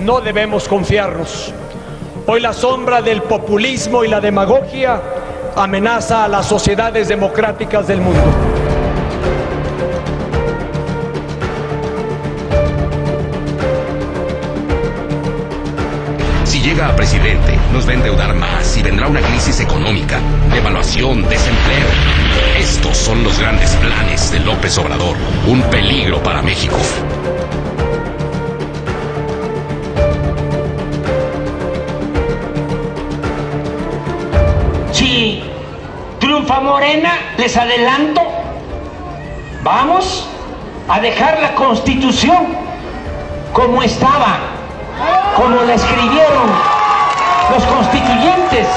no debemos confiarnos. Hoy la sombra del populismo y la demagogia amenaza a las sociedades democráticas del mundo. Si llega a presidente, nos va a endeudar más y vendrá una crisis económica, devaluación, desempleo. Estos son los grandes planes de López Obrador, un peligro para México. Si triunfa Morena, les adelanto, vamos a dejar la Constitución como estaba, como la escribieron los constituyentes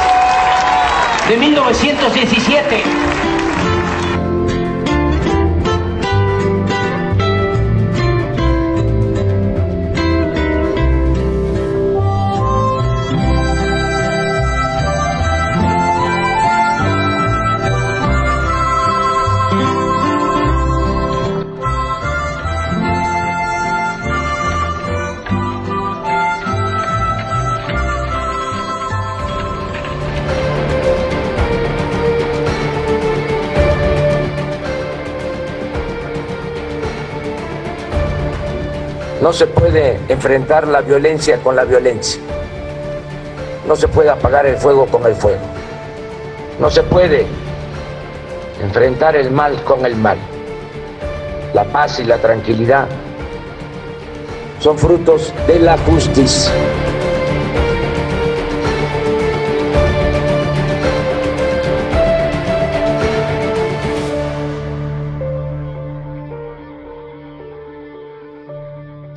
de 1917. No se puede enfrentar la violencia con la violencia. No se puede apagar el fuego con el fuego. No se puede enfrentar el mal con el mal. La paz y la tranquilidad son frutos de la justicia.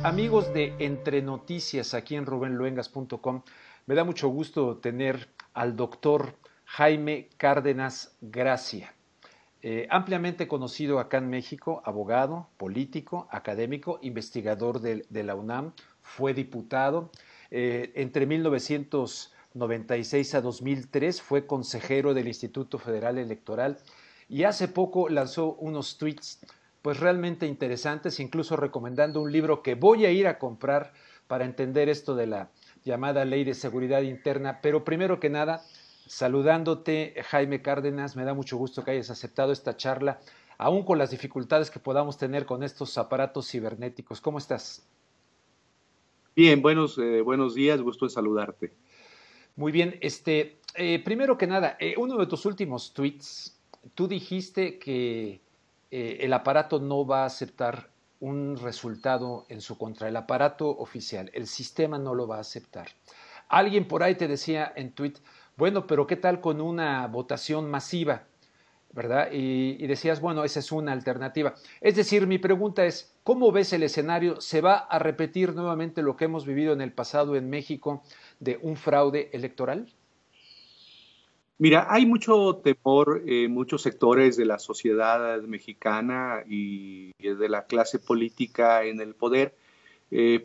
Amigos de Entre Noticias, aquí en rubenluengas.com, me da mucho gusto tener al doctor Jaime Cárdenas Gracia, ampliamente conocido acá en México, abogado, político, académico, investigador de la UNAM, fue diputado, entre 1996 a 2003 fue consejero del Instituto Federal Electoral y hace poco lanzó unos tweets pues realmente interesantes, incluso recomendando un libro que voy a ir a comprar para entender esto de la llamada Ley de Seguridad Interna. Pero primero que nada, saludándote, Jaime Cárdenas, me da mucho gusto que hayas aceptado esta charla, aún con las dificultades que podamos tener con estos aparatos cibernéticos. ¿Cómo estás? Bien, buenos días, gusto en saludarte. Muy bien, primero que nada, uno de tus últimos tweets, tú dijiste que el aparato no va a aceptar un resultado en su contra, el aparato oficial, el sistema no lo va a aceptar. Alguien por ahí te decía en tweet, bueno, pero ¿qué tal con una votación masiva? ¿Verdad? Y decías, bueno, esa es una alternativa. Es decir, mi pregunta es, ¿cómo ves el escenario? ¿Se va a repetir nuevamente lo que hemos vivido en el pasado en México de un fraude electoral? Mira, hay mucho temor en muchos sectores de la sociedad mexicana y de la clase política en el poder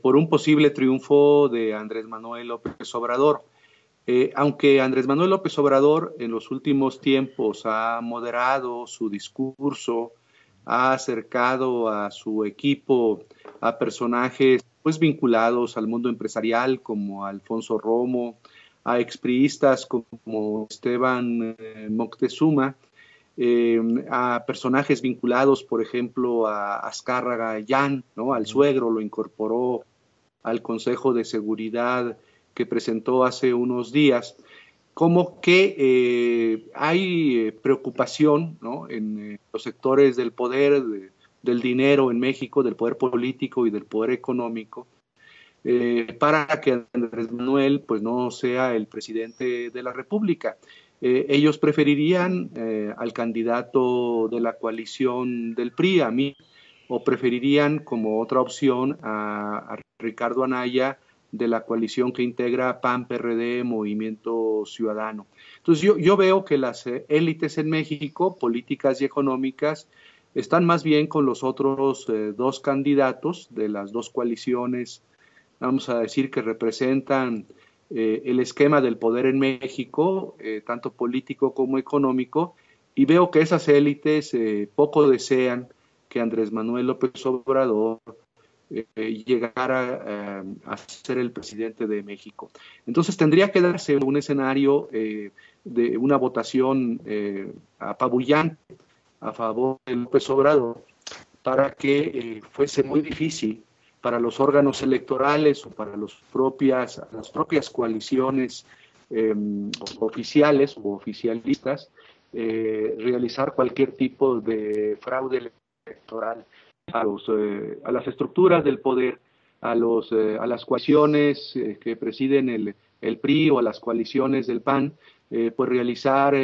por un posible triunfo de Andrés Manuel López Obrador. Aunque Andrés Manuel López Obrador en los últimos tiempos ha moderado su discurso, ha acercado a su equipo a personajes pues vinculados al mundo empresarial como Alfonso Romo, a expriistas como Esteban Moctezuma, a personajes vinculados, por ejemplo, a Azcárraga Llán, ¿no? Al suegro lo incorporó al Consejo de Seguridad que presentó hace unos días, como que hay preocupación, ¿no? En los sectores del poder, del dinero en México, del poder político y del poder económico, para que Andrés Manuel pues, no sea el presidente de la República. Ellos preferirían al candidato de la coalición del PRI, a mí, o preferirían como otra opción a Ricardo Anaya de la coalición que integra PAN, PRD, Movimiento Ciudadano. Entonces yo veo que las élites en México, políticas y económicas, están más bien con los otros dos candidatos de las dos coaliciones, vamos a decir, que representan el esquema del poder en México, tanto político como económico, y veo que esas élites poco desean que Andrés Manuel López Obrador llegar a ser el presidente de México. Entonces tendría que darse un escenario de una votación apabullante a favor de López Obrador para que fuese muy difícil para los órganos electorales o para las propias coaliciones oficiales o oficialistas realizar cualquier tipo de fraude electoral a las estructuras del poder, a las coaliciones que presiden el PRI o a las coaliciones del PAN, pues realizar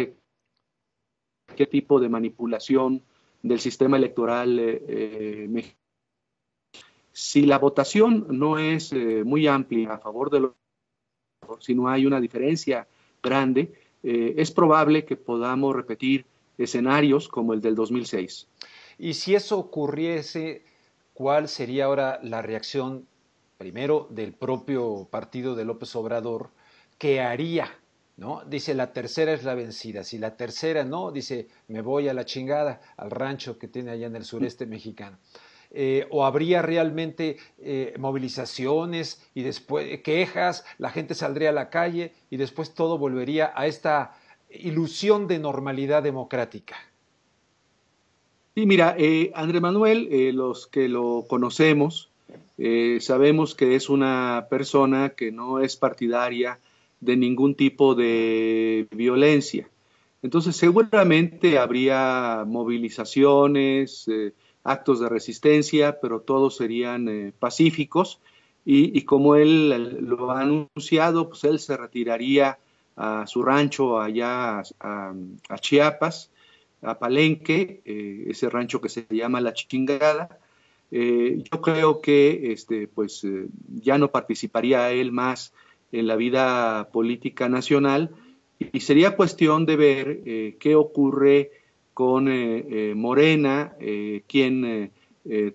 qué tipo de manipulación del sistema electoral mexicano. Si la votación no es muy amplia a favor de los, si no hay una diferencia grande, es probable que podamos repetir escenarios como el del 2006. Y si eso ocurriese, ¿cuál sería ahora la reacción, primero, del propio partido de López Obrador? ¿Qué haría? ¿No? Dice, la tercera es la vencida. Si la tercera no, dice, me voy a la chingada, al rancho que tiene allá en el sureste mexicano. ¿O habría realmente movilizaciones y después quejas, la gente saldría a la calle y después todo volvería a esta ilusión de normalidad democrática? Sí, mira, Andrés Manuel, los que lo conocemos, sabemos que es una persona que no es partidaria de ningún tipo de violencia. Entonces, seguramente habría movilizaciones, actos de resistencia, pero todos serían pacíficos. Y como él lo ha anunciado, pues él se retiraría a su rancho allá a Chiapas, a Palenque, ese rancho que se llama La Chingada. Yo creo que pues, ya no participaría él más en la vida política nacional y sería cuestión de ver qué ocurre con Morena, quién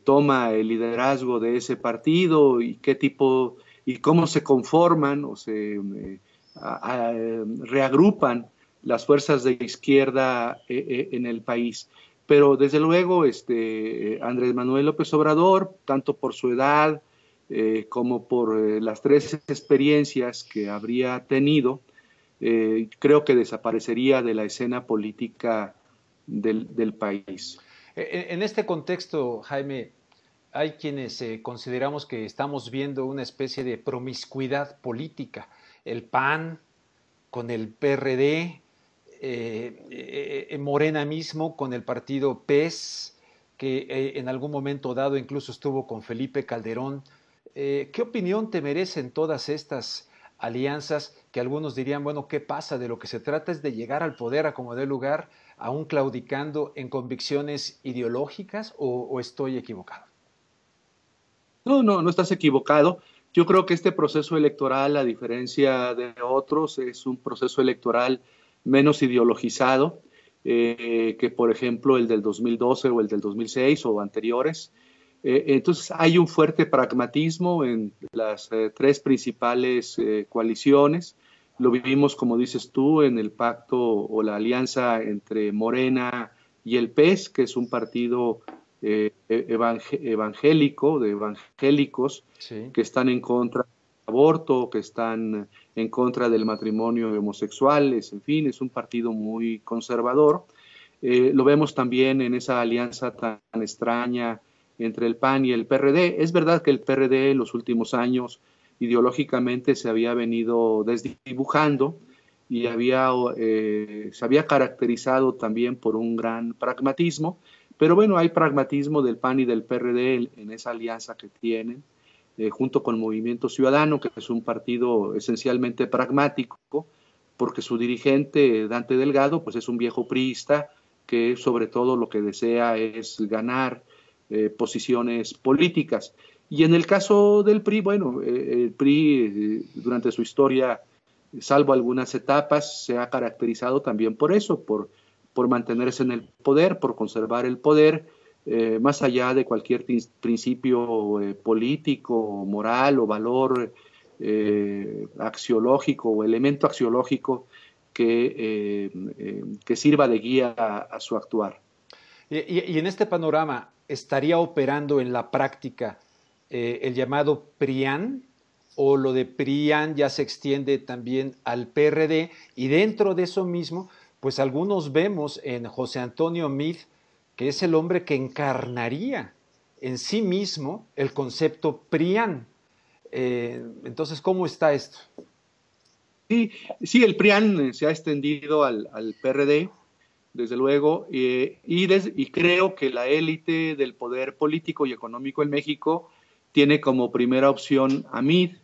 toma el liderazgo de ese partido y qué tipo y cómo se conforman o se reagrupan las fuerzas de izquierda en el país. Pero desde luego Andrés Manuel López Obrador, tanto por su edad como por las 3 experiencias que habría tenido, creo que desaparecería de la escena política del país. En este contexto, Jaime, hay quienes consideramos que estamos viendo una especie de promiscuidad política. El PAN con el PRD, Morena mismo con el partido PES, que en algún momento dado incluso estuvo con Felipe Calderón. ¿Qué opinión te merecen todas estas alianzas que algunos dirían, bueno, ¿qué pasa? De lo que se trata es de llegar al poder a como dé lugar, aún claudicando en convicciones ideológicas, o estoy equivocado? No estás equivocado. Yo creo que este proceso electoral, a diferencia de otros, es un proceso electoral menos ideologizado que, por ejemplo, el del 2012 o el del 2006 o anteriores. Entonces, hay un fuerte pragmatismo en las 3 principales coaliciones. Lo vivimos, como dices tú, en el pacto o la alianza entre Morena y el PES, que es un partido evangélico, de evangélicos, sí, que están en contra del aborto, que están en contra del matrimonio de homosexuales, en fin, es un partido muy conservador. Lo vemos también en esa alianza tan extraña entre el PAN y el PRD. Es verdad que el PRD en los últimos años ideológicamente se había venido desdibujando y se había caracterizado también por un gran pragmatismo, pero bueno, hay pragmatismo del PAN y del PRD en esa alianza que tienen, junto con Movimiento Ciudadano, que es un partido esencialmente pragmático, porque su dirigente, Dante Delgado, pues es un viejo priista que sobre todo lo que desea es ganar posiciones políticas. Y en el caso del PRI, bueno, el PRI durante su historia, salvo algunas etapas, se ha caracterizado también por eso, por mantenerse en el poder, por conservar el poder, más allá de cualquier principio político, moral o valor axiológico o elemento axiológico que sirva de guía a su actuar. Y en este panorama, ¿estaría operando en la práctica el llamado PRIAN, o lo de PRIAN ya se extiende también al PRD, y dentro de eso mismo, pues algunos vemos en José Antonio Meade, que es el hombre que encarnaría en sí mismo el concepto PRIAN. Entonces, ¿cómo está esto? Sí, sí, el PRIAN se ha extendido al PRD, desde luego, y creo que la élite del poder político y económico en México tiene como primera opción a Meade,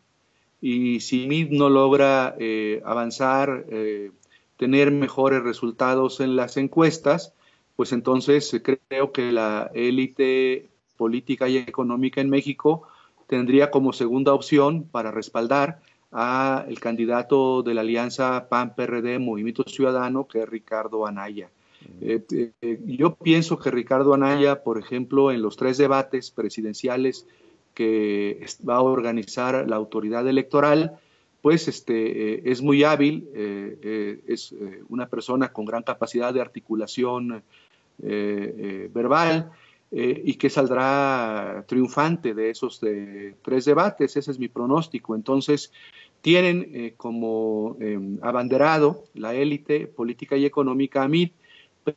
y si Meade no logra avanzar, tener mejores resultados en las encuestas, pues entonces creo que la élite política y económica en México tendría como segunda opción para respaldar a el candidato de la alianza PAN-PRD Movimiento Ciudadano, que es Ricardo Anaya. Yo pienso que Ricardo Anaya, por ejemplo, en los 3 debates presidenciales que va a organizar la autoridad electoral, pues es muy hábil, es una persona con gran capacidad de articulación verbal, y que saldrá triunfante de esos 3 debates. Ese es mi pronóstico. Entonces, tienen como abanderado la élite política y económica a Meade,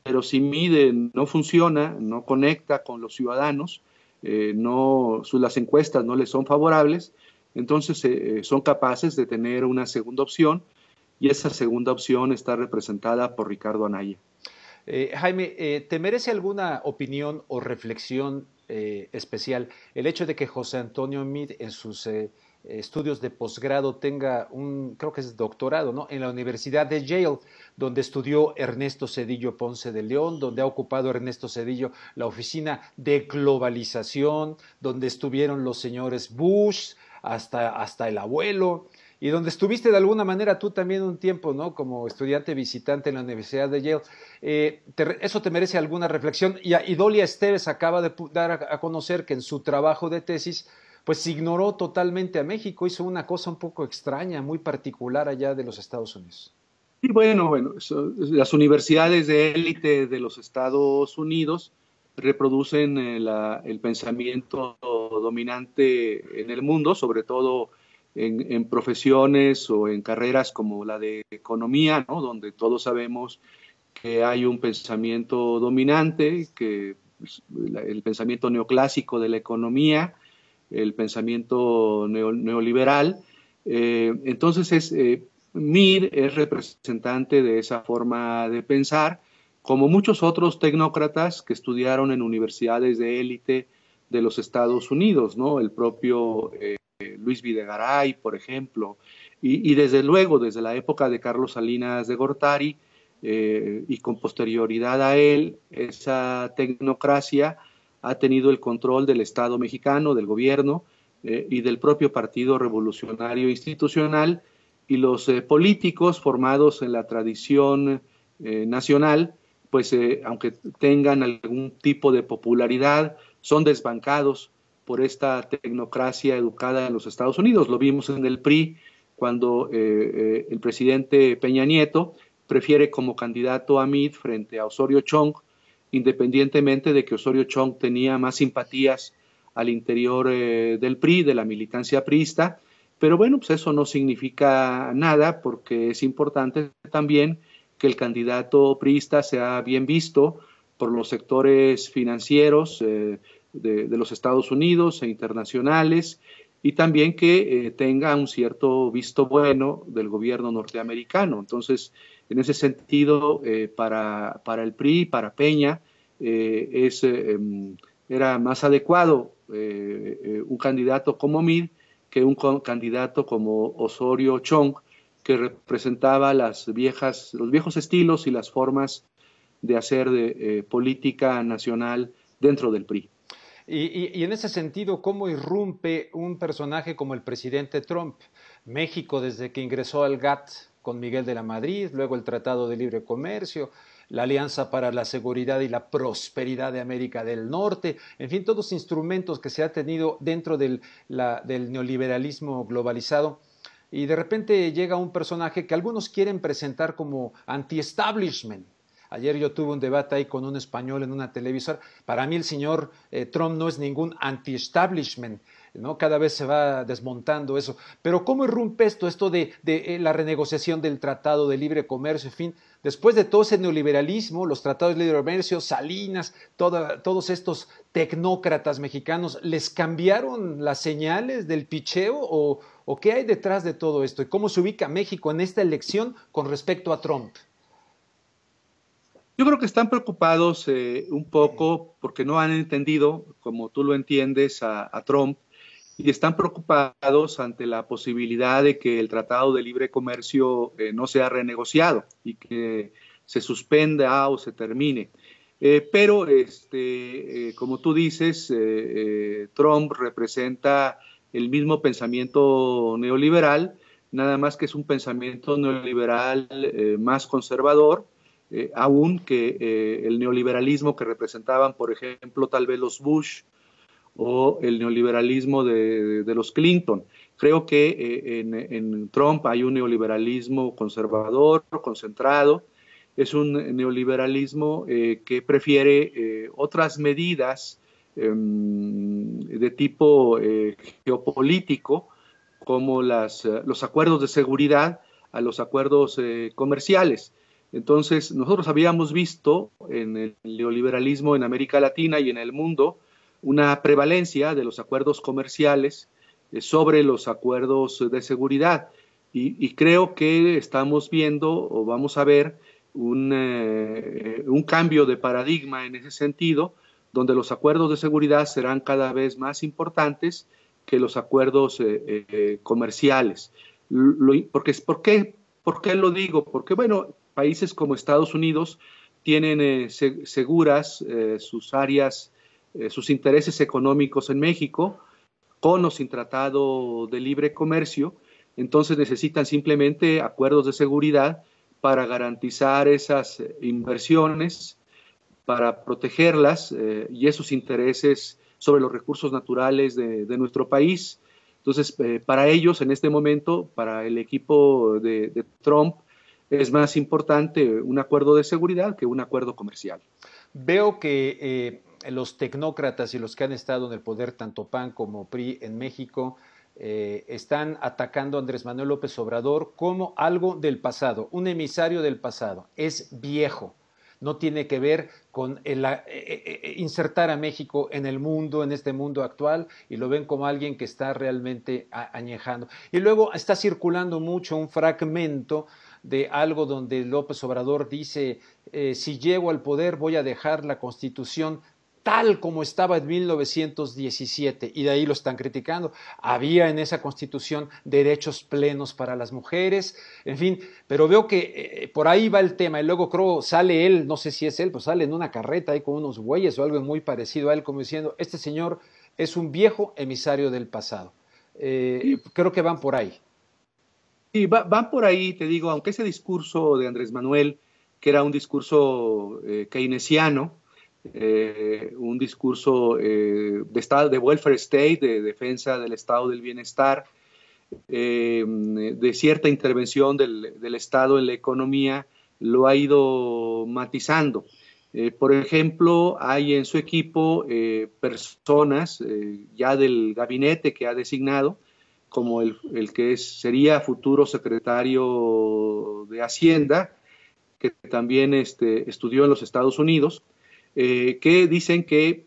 pero si Meade no funciona, no conecta con los ciudadanos, las encuestas no les son favorables, entonces son capaces de tener una segunda opción, y esa segunda opción está representada por Ricardo Anaya. Jaime, ¿te merece alguna opinión o reflexión especial el hecho de que José Antonio Meade en sus estudios de posgrado tenga creo que es doctorado, ¿no?, en la Universidad de Yale, donde estudió Ernesto Zedillo Ponce de León, donde ha ocupado Ernesto Zedillo la oficina de globalización, donde estuvieron los señores Bush, hasta el abuelo, y donde estuviste de alguna manera tú también un tiempo, ¿no?, como estudiante visitante en la Universidad de Yale? ¿Eso te merece alguna reflexión? Y Dolia Esteves acaba de dar a conocer que en su trabajo de tesis pues ignoró totalmente a México, hizo una cosa un poco extraña, muy particular allá de los Estados Unidos. Y bueno, las universidades de élite de los Estados Unidos reproducen el pensamiento dominante en el mundo, sobre todo en profesiones o en carreras como la de economía, ¿no?, donde todos sabemos que hay un pensamiento dominante, que el pensamiento neoclásico de la economía, el pensamiento neoliberal. Entonces Meade es representante de esa forma de pensar, como muchos otros tecnócratas que estudiaron en universidades de élite de los Estados Unidos, ¿no? El propio Luis Videgaray, por ejemplo, y desde luego, desde la época de Carlos Salinas de Gortari, y con posterioridad a él, esa tecnocracia ha tenido el control del Estado mexicano, del gobierno, y del propio Partido Revolucionario Institucional, y los políticos formados en la tradición nacional, pues aunque tengan algún tipo de popularidad, son desbancados por esta tecnocracia educada en los Estados Unidos. Lo vimos en el PRI, cuando el presidente Peña Nieto prefiere como candidato a Meade frente a Osorio Chong, independientemente de que Osorio Chong tenía más simpatías al interior del PRI, de la militancia priista. Pero bueno, pues eso no significa nada, porque es importante también que el candidato priista sea bien visto por los sectores financieros de los Estados Unidos e internacionales, y también que tenga un cierto visto bueno del gobierno norteamericano. Entonces, en ese sentido, para el PRI, para Peña, era más adecuado un candidato como Meade que un candidato como Osorio Chong, que representaba los viejos estilos y las formas de hacer política nacional dentro del PRI. Y en ese sentido, ¿cómo irrumpe un personaje como el presidente Trump? México, desde que ingresó al GATT con Miguel de la Madrid, luego el Tratado de Libre Comercio, la Alianza para la Seguridad y la Prosperidad de América del Norte, en fin, todos instrumentos que se ha tenido dentro del neoliberalismo globalizado. Y de repente llega un personaje que algunos quieren presentar como anti-establishment. Ayer yo tuve un debate ahí con un español en una televisora. Para mí el señor Trump no es ningún anti-establishment. ¿no? Cada vez se va desmontando eso. Pero ¿cómo irrumpe esto de la renegociación del Tratado de Libre Comercio? En fin, después de todo ese neoliberalismo, los tratados de libre comercio, Salinas, todos estos tecnócratas mexicanos, ¿les cambiaron las señales del picheo o qué hay detrás de todo esto? ¿Y cómo se ubica México en esta elección con respecto a Trump? Yo creo que están preocupados un poco porque no han entendido, como tú lo entiendes, a Trump, y están preocupados ante la posibilidad de que el Tratado de Libre Comercio no sea renegociado y que se suspenda o se termine. Pero, como tú dices, Trump representa el mismo pensamiento neoliberal, nada más que es un pensamiento neoliberal más conservador, aún que el neoliberalismo que representaban, por ejemplo, tal vez los Bush o el neoliberalismo de los Clinton. Creo que en Trump hay un neoliberalismo conservador, concentrado, es un neoliberalismo que prefiere otras medidas de tipo geopolítico, como los acuerdos de seguridad a los acuerdos comerciales. Entonces, nosotros habíamos visto en el neoliberalismo en América Latina y en el mundo una prevalencia de los acuerdos comerciales sobre los acuerdos de seguridad. Y creo que estamos viendo o vamos a ver un cambio de paradigma en ese sentido, donde los acuerdos de seguridad serán cada vez más importantes que los acuerdos comerciales. ¿Por qué lo digo? Porque, bueno, países como Estados Unidos tienen seguras sus áreas, sus intereses económicos en México, con o sin tratado de libre comercio. Entonces necesitan simplemente acuerdos de seguridad para garantizar esas inversiones, para protegerlas y esos intereses sobre los recursos naturales de nuestro país. Entonces, para ellos en este momento, para el equipo de Trump, es más importante un acuerdo de seguridad que un acuerdo comercial. Veo que los tecnócratas y los que han estado en el poder, tanto PAN como PRI en México, están atacando a Andrés Manuel López Obrador como algo del pasado, un emisario del pasado. Es viejo, no tiene que ver con insertar a México en el mundo, en este mundo actual, y lo ven como alguien que está realmente añejando. Y luego está circulando mucho un fragmento de algo donde López Obrador dice, si llego al poder voy a dejar la Constitución tal como estaba en 1917, y de ahí lo están criticando. Había en esa Constitución derechos plenos para las mujeres, en fin, pero veo que por ahí va el tema, y luego creo sale él, no sé si es él, pero sale en una carreta ahí con unos bueyes o algo muy parecido a él, como diciendo, este señor es un viejo emisario del pasado. Creo que van por ahí. Sí, van por ahí, te digo, aunque ese discurso de Andrés Manuel, que era un discurso keynesiano, un discurso de welfare state, de defensa del estado del bienestar, de cierta intervención del Estado en la economía, lo ha ido matizando. Por ejemplo, hay en su equipo personas ya del gabinete que ha designado, como el que sería futuro secretario de Hacienda, que también estudió en los Estados Unidos, que dicen que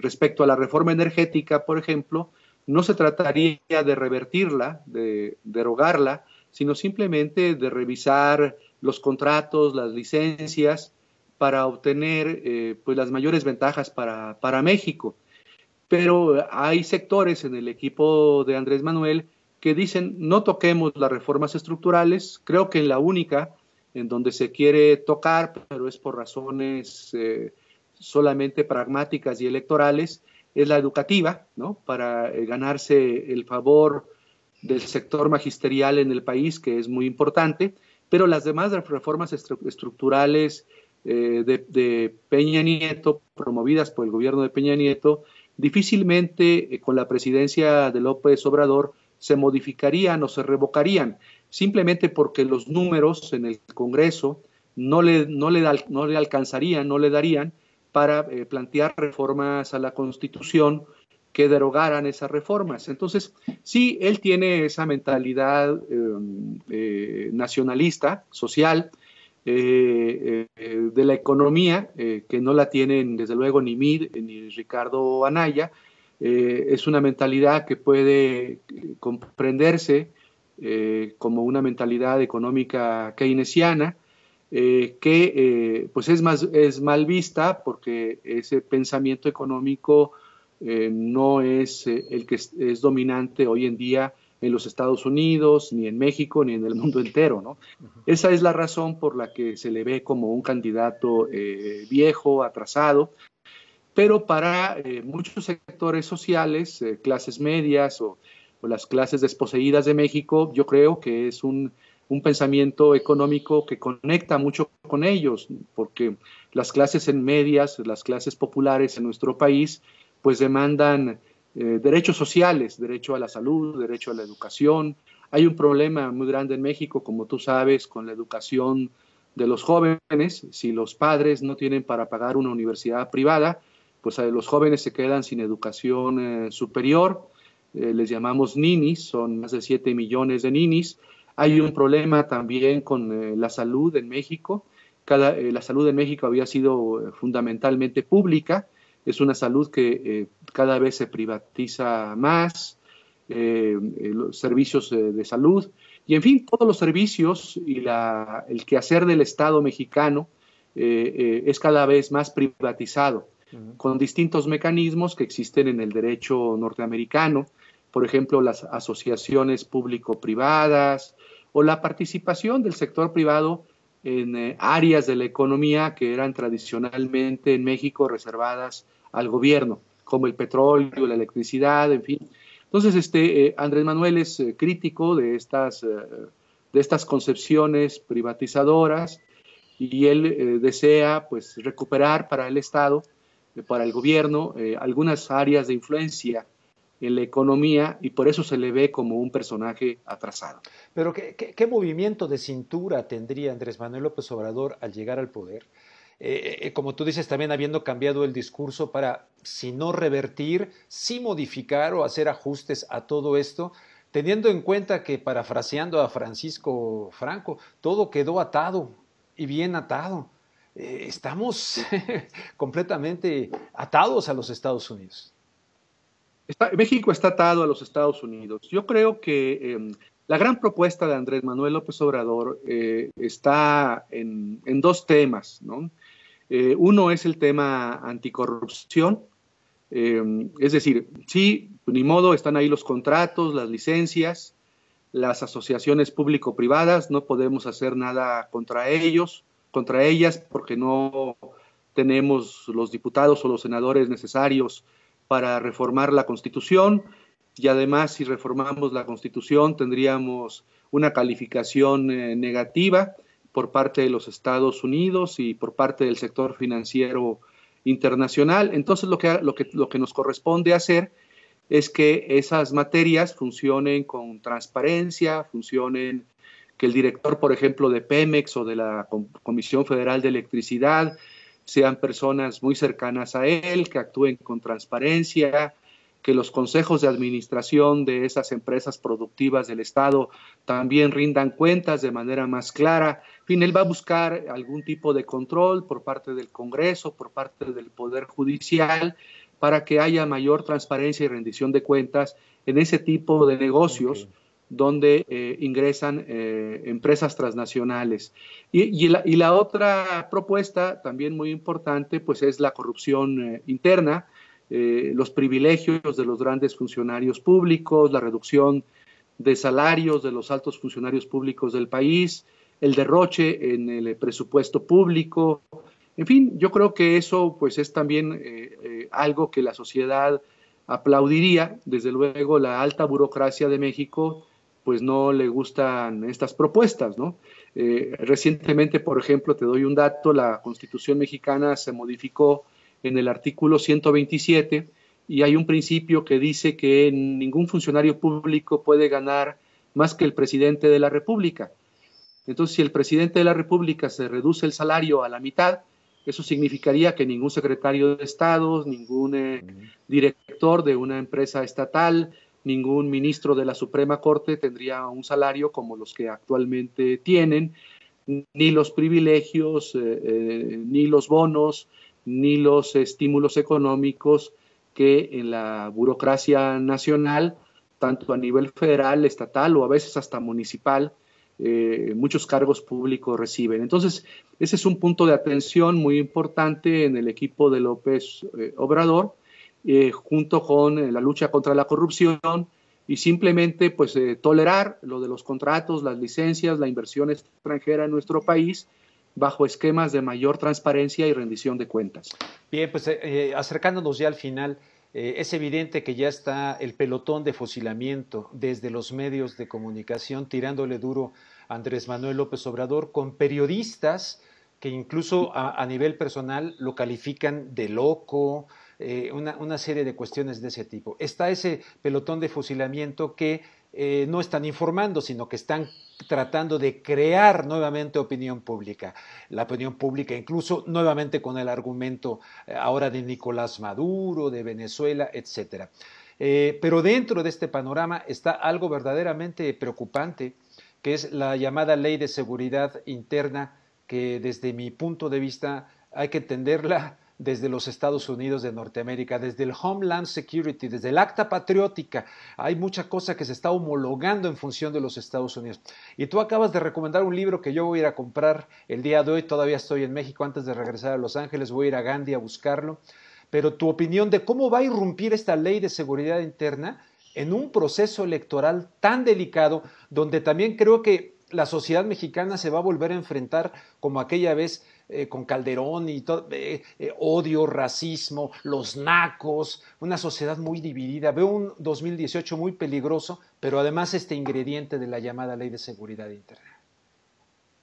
respecto a la reforma energética, por ejemplo, no se trataría de revertirla, de derogarla, sino simplemente de revisar los contratos, las licencias, para obtener pues las mayores ventajas para México. Pero hay sectores en el equipo de Andrés Manuel que dicen no toquemos las reformas estructurales. Creo que la única en donde se quiere tocar, pero es por razones solamente pragmáticas y electorales, es la educativa, ¿no? Para ganarse el favor del sector magisterial en el país, que es muy importante, pero las demás reformas estructurales de Peña Nieto, promovidas por el gobierno de Peña Nieto, difícilmente con la presidencia de López Obrador se modificarían o se revocarían, simplemente porque los números en el Congreso no le alcanzarían, no le darían para plantear reformas a la Constitución que derogaran esas reformas. Entonces, sí, él tiene esa mentalidad nacionalista, social, de la economía, que no la tienen desde luego ni Mid ni Ricardo Anaya. Es una mentalidad que puede comprenderse como una mentalidad económica keynesiana, que pues es mal vista porque ese pensamiento económico no es el que es dominante hoy en día en los Estados Unidos, ni en México, ni en el mundo entero, ¿no? Esa es la razón por la que se le ve como un candidato viejo, atrasado, pero para muchos sectores sociales, clases medias o las clases desposeídas de México, yo creo que es un pensamiento económico que conecta mucho con ellos, porque las clases en medias, las clases populares en nuestro país, pues demandan derechos sociales, derecho a la salud, derecho a la educación. Hay un problema muy grande en México, como tú sabes, con la educación de los jóvenes. Si los padres no tienen para pagar una universidad privada, pues los jóvenes se quedan sin educación superior. Les llamamos ninis, son más de 7 millones de ninis. Hay un problema también con la salud en México. La salud en México había sido fundamentalmente pública. Es una salud que cada vez se privatiza más, los servicios de salud, y en fin, todos los servicios y el quehacer del Estado mexicano es cada vez más privatizado, con distintos mecanismos que existen en el derecho norteamericano, por ejemplo, las asociaciones público-privadas o la participación del sector privado en áreas de la economía que eran tradicionalmente en México reservadas al gobierno, como el petróleo, la electricidad, en fin. Entonces, Andrés Manuel es crítico de estas concepciones privatizadoras y él desea pues recuperar para el Estado, para el gobierno, algunas áreas de influencia en la economía, y por eso se le ve como un personaje atrasado. Pero ¿qué movimiento de cintura tendría Andrés Manuel López Obrador al llegar al poder? Como tú dices, también habiendo cambiado el discurso para, si no revertir, sí modificar o hacer ajustes a todo esto, teniendo en cuenta que, parafraseando a Francisco Franco, todo quedó atado y bien atado. Estamos completamente atados a los Estados Unidos. México está atado a los Estados Unidos. Yo creo que la gran propuesta de Andrés Manuel López Obrador está en dos temas, ¿no? Uno es el tema anticorrupción, es decir, sí, ni modo, están ahí los contratos, las licencias, las asociaciones público-privadas, no podemos hacer nada contra ellas, porque no tenemos los diputados o los senadores necesarios para reformar la Constitución, y además si reformamos la Constitución tendríamos una calificación negativa por parte de los Estados Unidos y por parte del sector financiero internacional. Entonces lo que nos corresponde hacer es que esas materias funcionen con transparencia, funcionen, que el director, por ejemplo, de Pemex o de la Comisión Federal de Electricidad sean personas muy cercanas a él, que actúen con transparencia, que los consejos de administración de esas empresas productivas del Estado también rindan cuentas de manera más clara. En fin, él va a buscar algún tipo de control por parte del Congreso, por parte del Poder Judicial, para que haya mayor transparencia y rendición de cuentas en ese tipo de negocios donde ingresan empresas transnacionales. Y la otra propuesta, también muy importante, pues es la corrupción interna, los privilegios de los grandes funcionarios públicos, la reducción de salarios de los altos funcionarios públicos del país, el derroche en el presupuesto público. En fin, yo creo que eso pues es también algo que la sociedad aplaudiría. Desde luego, la alta burocracia de México pues no le gustan estas propuestas, ¿no? Recientemente, por ejemplo, te doy un dato, la Constitución mexicana se modificó en el artículo 127 y hay un principio que dice que ningún funcionario público puede ganar más que el presidente de la República. Entonces, si el presidente de la República se reduce el salario a la mitad, eso significaría que ningún secretario de Estado, ningún director director de una empresa estatal, ningún ministro de la Suprema Corte tendría un salario como los que actualmente tienen, ni los privilegios, ni los bonos, ni los estímulos económicos que en la burocracia nacional, tanto a nivel federal, estatal o a veces hasta municipal, muchos cargos públicos reciben. Entonces, ese es un punto de atención muy importante en el equipo de López Obrador, junto con la lucha contra la corrupción y simplemente pues tolerar lo de los contratos, las licencias, la inversión extranjera en nuestro país bajo esquemas de mayor transparencia y rendición de cuentas. Bien, pues acercándonos ya al final, es evidente que ya está el pelotón de fusilamiento desde los medios de comunicación tirándole duro a Andrés Manuel López Obrador, con periodistas que incluso a nivel personal lo califican de loco, una serie de cuestiones de ese tipo. Está ese pelotón de fusilamiento que no están informando, sino que están tratando de crear nuevamente opinión pública. La opinión pública incluso nuevamente con el argumento ahora de Nicolás Maduro, de Venezuela, etcétera. Pero dentro de este panorama está algo verdaderamente preocupante, que es la llamada Ley de Seguridad Interna, que desde mi punto de vista hay que entenderla desde los Estados Unidos de Norteamérica, desde el Homeland Security, desde el Acta Patriótica. Hay mucha cosa que se está homologando en función de los Estados Unidos. Y tú acabas de recomendar un libro que yo voy a ir a comprar el día de hoy. Todavía estoy en México antes de regresar a Los Ángeles. Voy a ir a Gandhi a buscarlo. Pero tu opinión de cómo va a irrumpir esta Ley de Seguridad Interna en un proceso electoral tan delicado, donde también creo que la sociedad mexicana se va a volver a enfrentar como aquella vez con Calderón y todo, odio, racismo, los nacos, una sociedad muy dividida. Veo un 2018 muy peligroso, pero además este ingrediente de la llamada Ley de Seguridad Interna.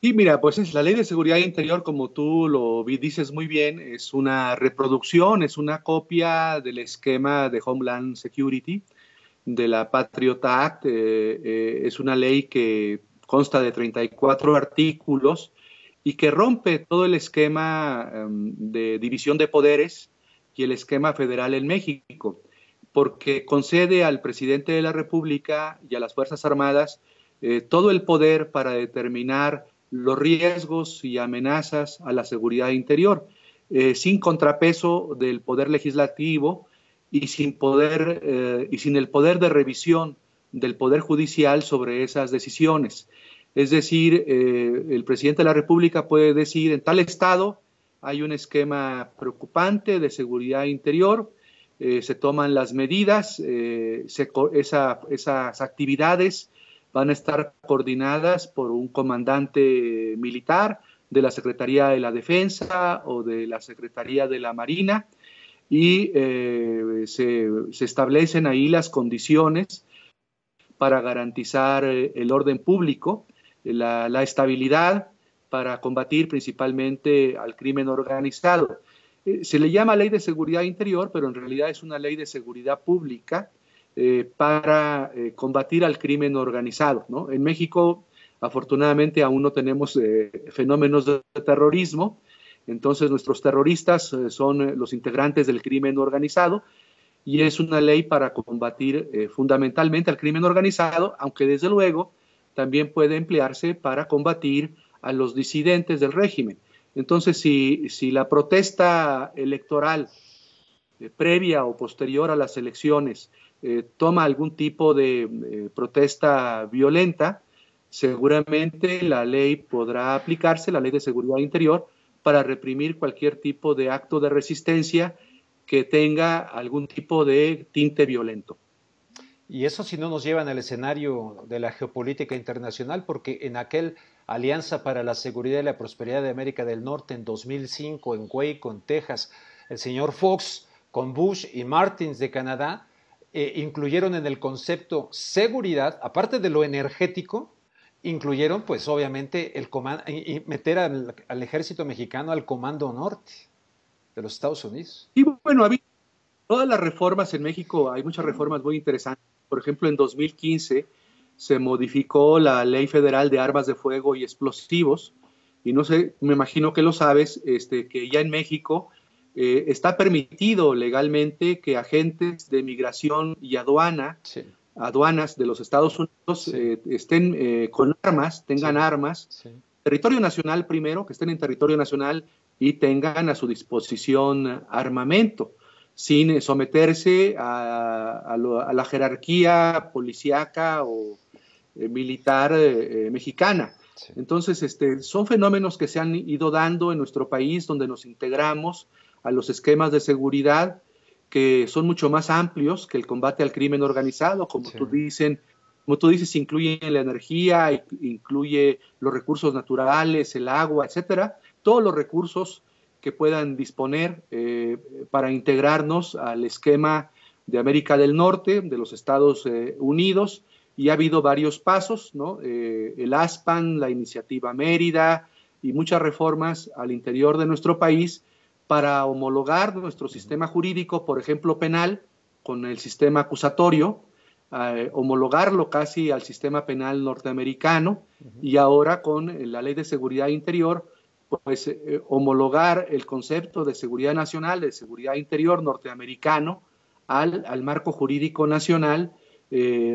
Y mira, pues es la Ley de Seguridad Interior, como tú lo dices muy bien, es una reproducción, es una copia del esquema de Homeland Security, de la Patriot Act. Es una ley que consta de 34 artículos y que rompe todo el esquema de división de poderes y el esquema federal en México, porque concede al presidente de la República y a las Fuerzas Armadas todo el poder para determinar los riesgos y amenazas a la seguridad interior, sin contrapeso del poder legislativo y sin el poder de revisión del poder judicial sobre esas decisiones. Es decir, el presidente de la República puede decir, en tal estado hay un esquema preocupante de seguridad interior, se toman las medidas, esas actividades van a estar coordinadas por un comandante militar de la Secretaría de la Defensa o de la Secretaría de la Marina, y se establecen ahí las condiciones para garantizar el orden público, la estabilidad, para combatir principalmente al crimen organizado. Se le llama Ley de Seguridad Interior, pero en realidad es una ley de seguridad pública para combatir al crimen organizado, ¿no? En México, afortunadamente, aún no tenemos fenómenos de terrorismo. Entonces, nuestros terroristas son los integrantes del crimen organizado, y es una ley para combatir fundamentalmente al crimen organizado, aunque desde luego también puede emplearse para combatir a los disidentes del régimen. Entonces, si la protesta electoral previa o posterior a las elecciones toma algún tipo de protesta violenta, seguramente la ley podrá aplicarse, la Ley de Seguridad Interior, para reprimir cualquier tipo de acto de resistencia que tenga algún tipo de tinte violento. Y eso si no nos llevan al escenario de la geopolítica internacional, porque en aquel Alianza para la Seguridad y la Prosperidad de América del Norte en 2005, en Waco, en Texas, el señor Fox con Bush y Martins de Canadá incluyeron en el concepto seguridad, aparte de lo energético, incluyeron pues obviamente y meter al ejército mexicano al Comando Norte de los Estados Unidos. Y bueno, todas las reformas en México, hay muchas reformas muy interesantes. Por ejemplo, en 2015 se modificó la Ley Federal de Armas de Fuego y Explosivos, y no sé, me imagino que lo sabes, que ya en México está permitido legalmente que agentes de migración y aduanas de los Estados Unidos estén con armas, tengan armas, territorio nacional primero, que estén en territorio nacional y tengan a su disposición armamento, sin someterse a la jerarquía policíaca o militar mexicana. Entonces, son fenómenos que se han ido dando en nuestro país, donde nos integramos a los esquemas de seguridad que son mucho más amplios que el combate al crimen organizado, como tú dices, incluye la energía, incluye los recursos naturales, el agua, etcétera, todos los recursos que puedan disponer para integrarnos al esquema de América del Norte, de los Estados Unidos, y ha habido varios pasos, ¿no? El ASPAN, la Iniciativa Mérida y muchas reformas al interior de nuestro país para homologar nuestro sistema jurídico, por ejemplo, penal, con el sistema acusatorio, homologarlo casi al sistema penal norteamericano, y ahora con la Ley de Seguridad Interior, pues homologar el concepto de seguridad nacional, de seguridad interior norteamericano al marco jurídico nacional,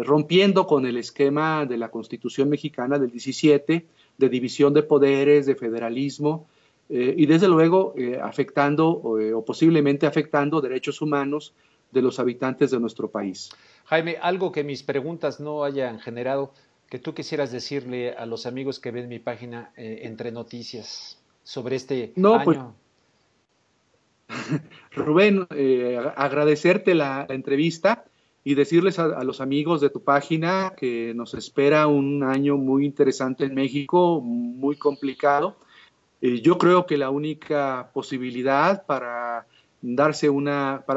rompiendo con el esquema de la Constitución mexicana del 17, de división de poderes, de federalismo, y desde luego afectando o posiblemente afectando derechos humanos de los habitantes de nuestro país. Jaime, algo que mis preguntas no hayan generado, que tú quisieras decirle a los amigos que ven mi página Entre Noticias sobre este año. Pues, Rubén, agradecerte la entrevista y decirles a los amigos de tu página que nos espera un año muy interesante en México, muy complicado. Yo creo que la única posibilidad para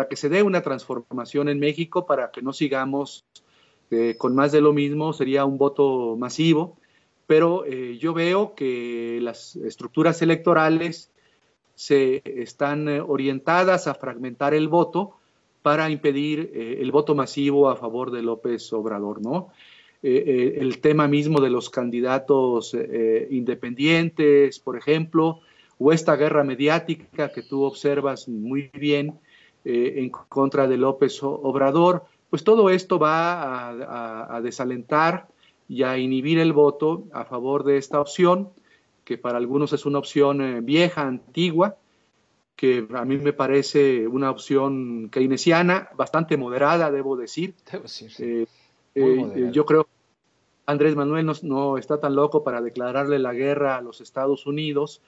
que se dé una transformación en México, para que no sigamos con más de lo mismo, sería un voto masivo, pero yo veo que las estructuras electorales se están orientadas a fragmentar el voto para impedir el voto masivo a favor de López Obrador, ¿no? El tema mismo de los candidatos independientes, por ejemplo, o esta guerra mediática que tú observas muy bien en contra de López Obrador, pues todo esto va a desalentar y a inhibir el voto a favor de esta opción, que para algunos es una opción vieja, antigua, que a mí me parece una opción keynesiana, bastante moderada, debo decir. Yo creo que Andrés Manuel no está tan loco para declararle la guerra a los Estados Unidos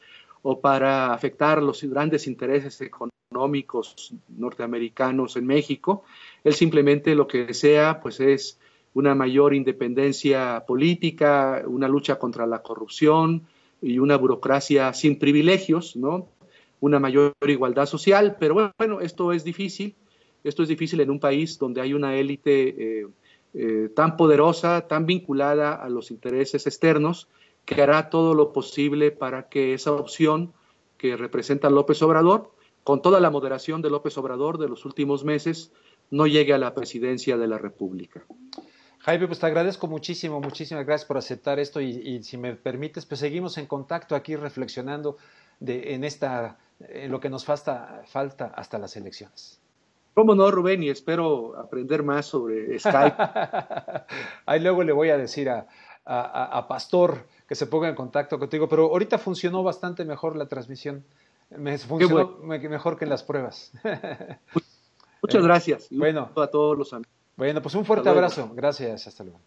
o para afectar los grandes intereses económicos norteamericanos en México. Él simplemente lo que desea pues es una mayor independencia política, una lucha contra la corrupción y una burocracia sin privilegios, ¿no? Una mayor igualdad social, pero bueno, esto es difícil en un país donde hay una élite tan poderosa, tan vinculada a los intereses externos, que hará todo lo posible para que esa opción que representa López Obrador, con toda la moderación de López Obrador de los últimos meses, no llegue a la presidencia de la República. Jaime, pues te agradezco muchísimo, muchísimas gracias por aceptar esto y si me permites, pues seguimos en contacto aquí reflexionando en lo que nos falta hasta las elecciones. ¿Cómo no, Rubén? Y espero aprender más sobre Skype. Ahí luego le voy a decir a Pastor que se ponga en contacto contigo, pero ahorita funcionó bastante mejor la transmisión. Funcionó mejor que en las pruebas. Muchas gracias. Bueno, a todos los amigos. Bueno, pues un fuerte abrazo. Gracias. Hasta luego.